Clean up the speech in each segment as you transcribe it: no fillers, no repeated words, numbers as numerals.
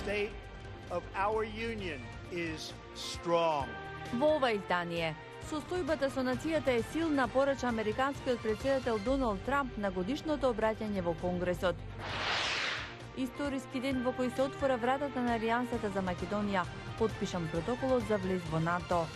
state of our union is strong. Во ова издание, состојбата со нацијата е силна, порача американскиот претседател Доналд Трамп на годишното обраќање во Конгресот. Историски ден во кој се отвора вратата на Алијансата за Македонија, потпишан протоколот за влез во НАТО.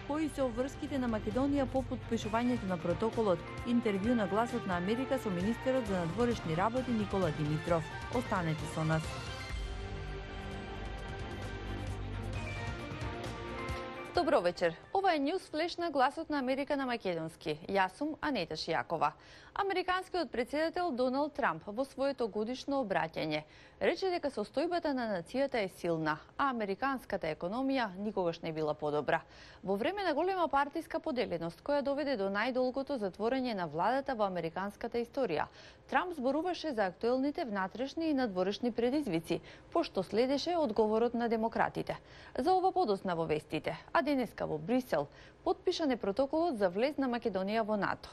Кои се обврските на Македонија по потпишувањето на протоколот? Интервју на Гласот на Америка со министерот за надворешни работи Никола Димитров. Останете со нас. Добро вечер. Ова е News Flash на Гласот на Америка на македонски. Јас сум Анета Шијакова. Американскиот претседател Доналд Трамп во своето годишно обраќање рече дека состојбата на нацијата е силна, а американската економија никогаш не била подобра. Во време на голема партиска поделеност, која доведе до најдолгото затворање на владата во американската историја, Трамп зборуваше за актуелните внатрешни и надворешни предизвици, пошто следеше одговорот на демократите. За ова подосна во вестите, а денеска во Брисел потпишан е протоколот за влез на Македонија во НАТО.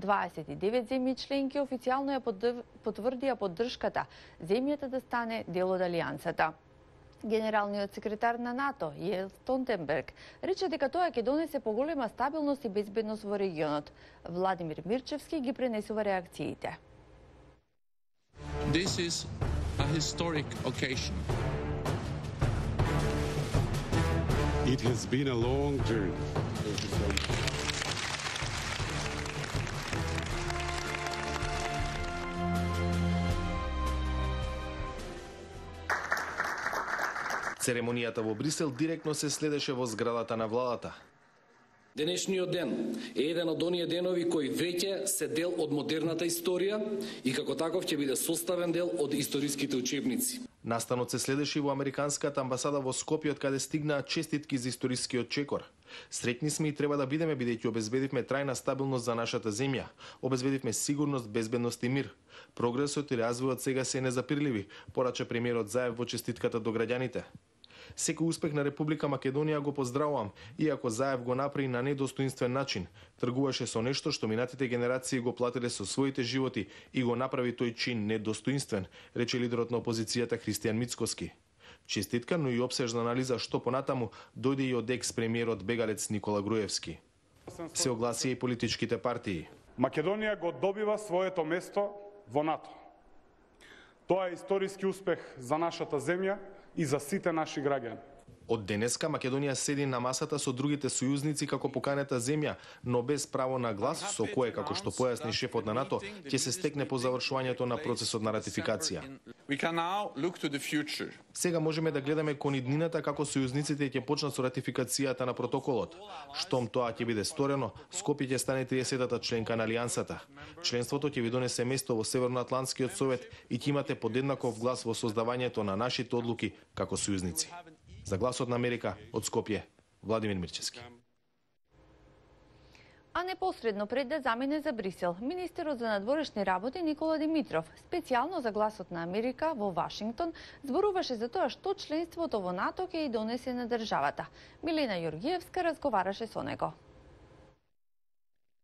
29 земји членки официјално ја потврдија поддршката земјата да стане дел од Алијансата. Генералниот секретар на НАТО, Јенс Столтенберг, рече дека тоа ќе донесе поголема стабилност и безбедност во регионот. Владимир Мирчевски ги пренесува реакциите. This is a historic occasion. It has been a long journey. Церемонијата во Брисел директно се следеше во зградата на владата. Денешниот ден е еден од оние денови кои веќе се дел од модерната историја и како таков ќе биде составен дел од историските учебници. Настанот се следеше и во американската амбасада во Скопје, од каде стигнаа честитки за историскиот чекор. Среќни сме и треба да бидеме бидејќи обезбедивме трајна стабилност за нашата земја, обезбедивме сигурност, безбедност и мир. Прогресот и развојот сега се незапирливи, порача премиерот Заев во честитката до граѓаните. Секој успех на Република Македонија го поздравувам, иако Заев го направи на недостоинствен начин. Тргуваше со нешто што минатите генерации го платиле со своите животи и го направи тој чин недостоинствен, рече лидерот на опозицијата Христијан Мицкоски. Честитка, но и опсежна анализа што понатаму дојде и од екс-премиерот бегалец Никола Груевски. Се огласија и политичките партии. Македонија го добива своето место во НАТО. Тоа е историски успех за нашата земја и за сите наши граѓани. Од денеска Македонија седи на масата со другите сојузници како поканета земја, но без право на глас, со кое, како што појасни шефот на НАТО, ќе се стекне по завршувањето на процесот на ратификација. Сега можеме да гледаме кон иднината како сојузниците ќе почнат со ратификацијата на протоколот. Штом тоа ќе биде сторено, Скопје ќе стане 30-та членка на Алијансата. Членството ќе ви донесе место во Северноатлантскиот совет и ќе имате подеднаков глас во создавањето на нашите одлуки како сојузници. За Гласот на Америка од Скопје, Владимир Мирчевски. А непосредно пред да замине за Брисел, министерот за надворешни работи Никола Димитров, специјално за Гласот на Америка во Вашингтон, зборуваше за тоа што членството во НАТО ќе и донесе на државата. Милена Јоргиевска разговараше со него.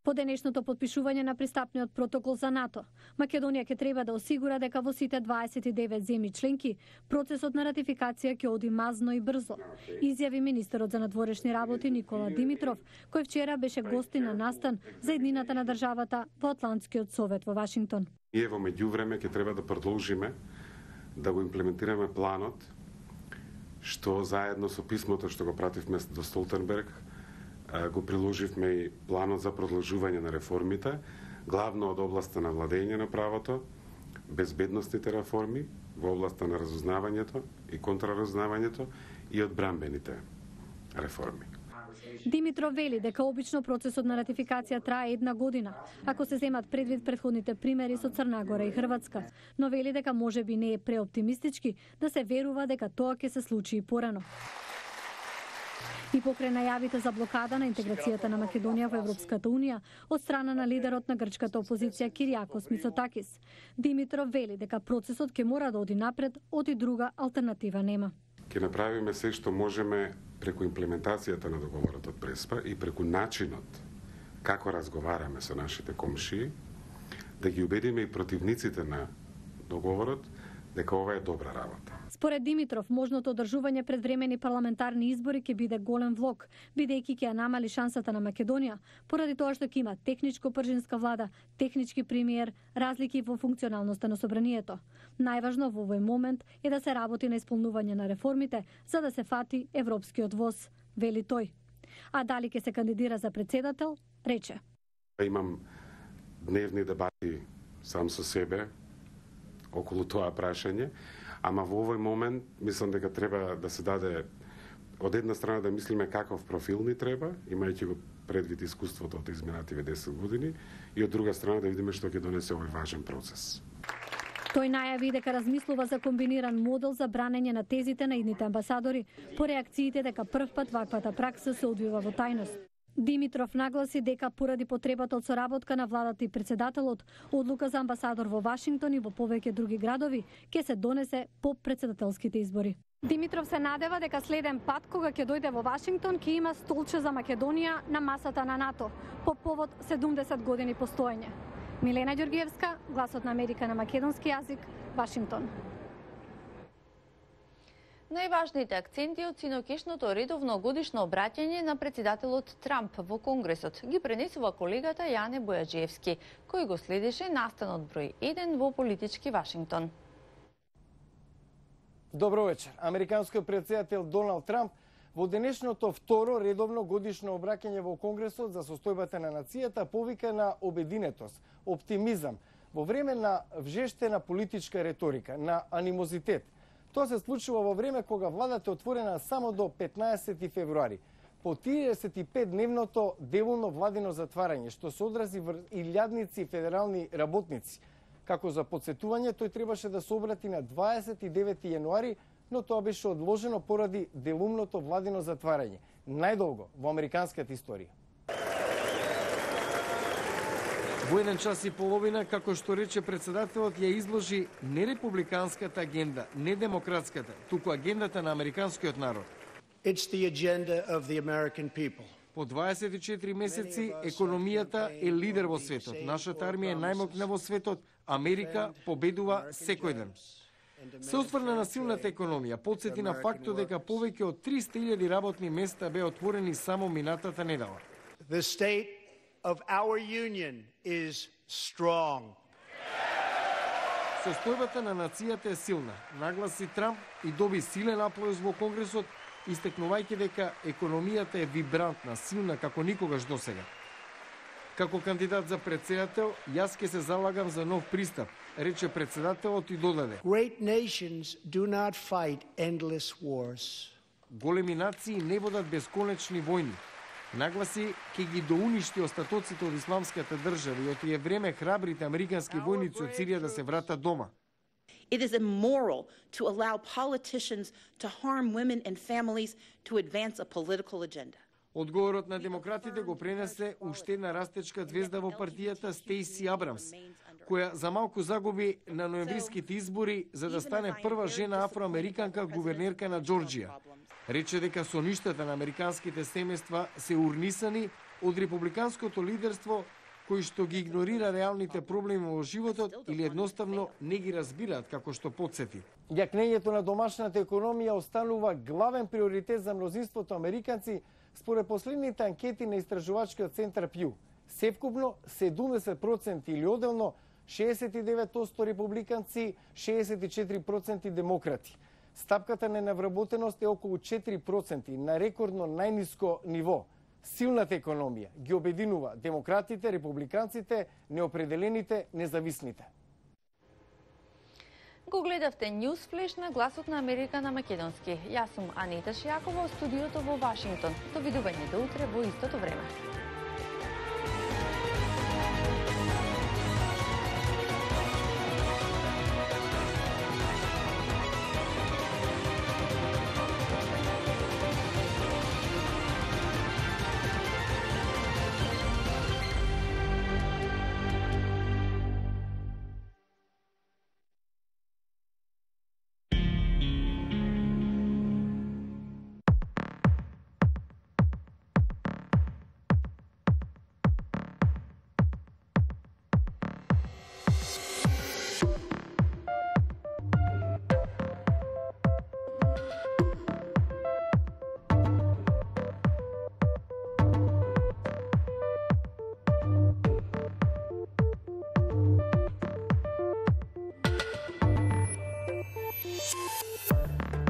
По денешното потпишување на пристапниот протокол за НАТО, Македонија ќе треба да осигура дека во сите 29 земји членки процесот на ратификација ќе оди мазно и брзо, изјави министерот за надворешни работи Никола Димитров, кој вчера беше гостин на настан за еднината на државата во Атлантскиот совет во Вашингтон. Ние во меѓувреме ќе треба да продолжиме да го имплементираме планот што заедно со писмото што го пративме до Столтенберг го приложивме и планот за продолжување на реформите, главно од областа на владење на правото, безбедностните реформи во областа на разузнавањето и контраразузнавањето и одбранбените реформи. Димитров вели дека обично процесот на ратификација трае 1 година, ако се земат предвид претходните примери со Црна Гора и Хрватска, но вели дека можеби не е преоптимистички да се верува дека тоа ќе се случи и порано. И покрај најавите за блокада на интеграцијата на Македонија во Европската Унија од страна на лидерот на грчката опозиција Кириакос Мицотакис, Димитров вели дека процесот ќе мора да оди напред, оди друга алтернатива нема. Ќе направиме се што можеме преку имплементацијата на договорот од Преспа и преку начинот како разговараме со нашите комшии, да ги убедиме и противниците на договорот дека ова е добра работа. Според Димитров, можното одржување предвремени парламентарни избори ќе биде голем влог, бидејќи ќе ја намали шансата на Македонија, поради тоа што ќе има техничко-пржинска влада, технички премиер, разлики во функционалноста на собранието. Најважно во овој момент е да се работи на исполнување на реформите, за да се фати европскиот воз, вели тој. А дали ќе се кандидира за председател, рече. Имам дневни дебати сам со себе околу тоа прашање, ама во овој момент мислам дека треба да се даде од една страна да мислиме каков профил ни треба, имајќи го предвид искуството од изминативе 10 години, и од друга страна да видиме што ќе донесе овој важен процес. Тој најави дека размислува за комбиниран модел за бранење на тезите на идните амбасадори по реакциите дека првпат ваквата пракса се одвива во тајност. Димитров нагласи дека поради потребата од соработка на владата и председателот, одлука за амбасадор во Вашингтон и во повеќе други градови ќе се донесе по председателските избори. Димитров се надева дека следен пат кога ќе дојде во Вашингтон ќе има столче за Македонија на масата на НАТО по повод 70 години постоење. Милена Ѓоргиевска, Гласот на Америка на македонски јазик, Вашингтон. Најважните акценти од синокешното редовно годишно обраќање на председателот Трамп во Конгресот ги пренесува колегата Јане Бојаджиевски, кој го следеше настанот број 1 во политички Вашингтон. Добро вечер. Американскиот председател Доналд Трамп во денешното второ редовно годишно обраќање во Конгресот за состојбата на нацијата повика на обединетост, оптимизам, во време на вжештена политичка реторика, на анимозитет. Тоа се случува во време кога владата е отворена само до 15 февруари, по 35-дневното делумно владино затварање, што се одрази врз илјадници федерални работници. Како за подсетување, тој требаше да се обрати на 29 јануари, но тоа беше одложено поради делумното владино затварање, најдолго во американската историја. Во 1 час и половина, како што рече председателот, ја изложи не републиканската агенда, не демократската, туку агендата на американскиот народ. It's the agenda of the American people. По 24 месеци економијата е лидер во светот. Нашата армија е најмокна во светот. Америка победува секој ден. Се осврна на силната економија, потсети на фактот дека повеќе од 300.000 работни места беа отворени само минатата недела. The state of our union is strong. Состојбата на нацијата е силна, нагласи Трамп и доби силен аплауз во Конгресот, истекнувајќи дека економијата е вибрантна, силна како никогаш досега. Како кандидат за председател, јас ќе се залагам за нов пристап, рече председателот и додаде. Great nations do not fight endless wars. Големи нации не водат бесконечни војни. Нагласи ќе ги доуништи остатоците од исламската држава и од тие време храбрите американски војници од Сирија да се вратат дома. It is immoral to allow politicians to harm women and families to advance a political agenda. Одговорот на демократите го пренесе уште една растечка звезда во партијата Стейси Абрамс, која за малку загуби на ноемвриските избори за да стане прва жена афроамериканка гувернерка на Џорџија. Рече дека соништата на американските семејства се урнисани од републиканското лидерство кои што ги игнорира реалните проблеми во животот или едноставно не ги разбираат, како што потсети. Јакнењето на домашната економија останува главен приоритет за мнозинството американци според последните анкети на истражувачкиот центар Пју. Севкупно 70% или оделно 69% републиканци, 64% демократи. Стапката на невработеност е околу 4%, на рекордно најниско ниво. Силната економија ги обединува демократите, републиканците, неопределените, независните. Го гледавте News Flash на Гласот на Америка на македонски. Јас сум Анита Шијакова од студиото во Вашингтон. До видување до утре во истото време. Thank you.